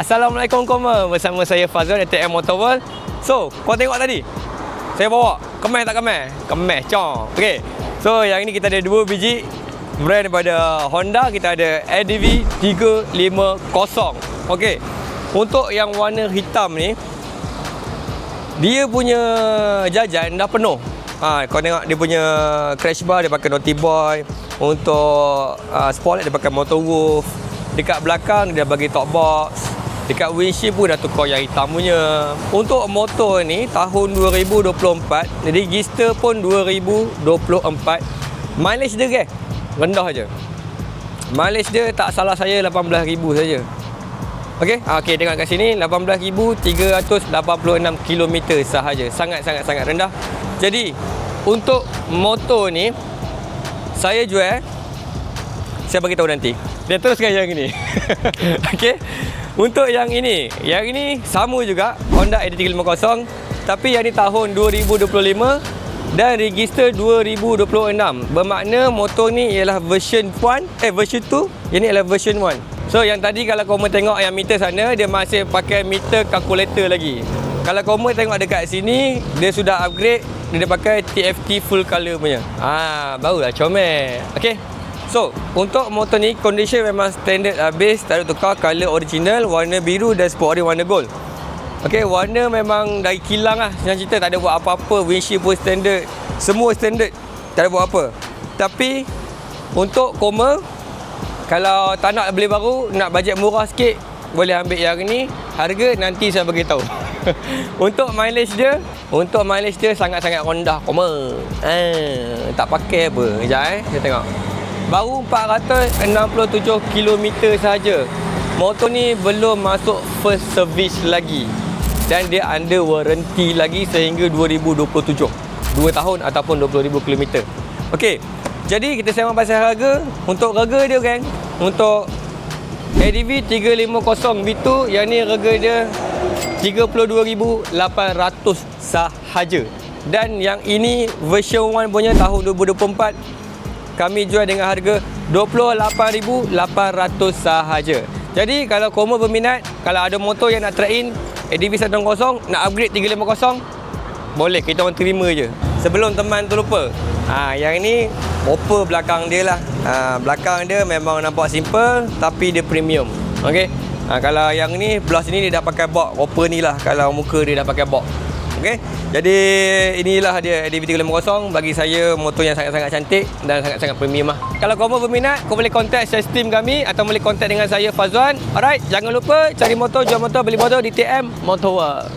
Assalamualaikum Koma. Bersama saya Fazrul dari TM Motor World. So, kau tengok tadi saya bawa kemas tak kemas? Kemas cong. Okey. So, yang ini kita ada 2 biji brand daripada Honda. Kita ada ADV 350. Okey. Untuk yang warna hitam ni, dia punya jajan dah penuh. Kau tengok dia punya crash bar dia pakai Naughty Boy. Untuk spotlight dia pakai Motor Wolf. Dekat belakang dia bagi top box. Dekat windshield pun dah tukar yang hitam punya. Untuk motor ni tahun 2024, register pun 2024. Mileage dia guys, rendah je. Mileage dia tak salah saya 18,000 saja. Okey, tengok kat sini 18,386 km sahaja. Sangat rendah. Jadi, untuk motor ni saya jual, saya bagi tahu nanti. Dia teruskan yang ini. Okey. Untuk yang ini sama juga Honda AD350, tapi yang ni tahun 2025 dan register 2026. Bermakna motor ni ialah version 2, yang ni adalah version 1. So yang tadi kalau kau tengok yang meter sana, dia masih pakai meter calculator lagi. Kalau kau tengok dekat sini, dia sudah upgrade, dia pakai TFT full color punya. Barulah comel. Okey. So, untuk motor ni condition memang standard habis, tak ada tukar, color original, warna biru dan sport ring warna gold. Okey, warna memang dari kilang lah. Yang cerita tak ada buat apa-apa, windshield pun standard, semua standard, tak ada buat apa. Tapi untuk Koma, kalau tak nak beli baru, nak bajet murah sikit, boleh ambil yang ni. Harga nanti saya bagi tahu. Untuk mileage dia sangat-sangat rendah Koma. Tak pakai apa. Sekejap saya tengok. Baru 467 km sahaja. Motor ni belum masuk first service lagi. Dan dia under warranty lagi sehingga 2027. 2 tahun ataupun 20,000 km. Okey. Jadi kita sembang pasal harga. Untuk harga dia kan, untuk ADV 350 V2, yang ni harga dia 32,800 sahaja. Dan yang ini version 1 punya tahun 2024, kami jual dengan harga 28,800 sahaja. Jadi kalau Koma berminat, kalau ada motor yang nak trade-in ADV 150, nak upgrade 350, boleh, kita orang terima je. Sebelum teman tu lupa, yang ni upper belakang dia lah. Belakang dia memang nampak simple, tapi dia premium. Okey. Kalau yang ni belah sini dia dah pakai box upper ni lah. Kalau muka dia dah pakai box. Okey. Jadi inilah dia ADV 350. Bagi saya motor yang sangat-sangat cantik dan sangat-sangat premium lah. Kalau kau berminat, kau boleh contact sales team kami atau boleh contact dengan saya Fazwan. Alright, jangan lupa cari motor, jual motor, beli motor di TM Motor World.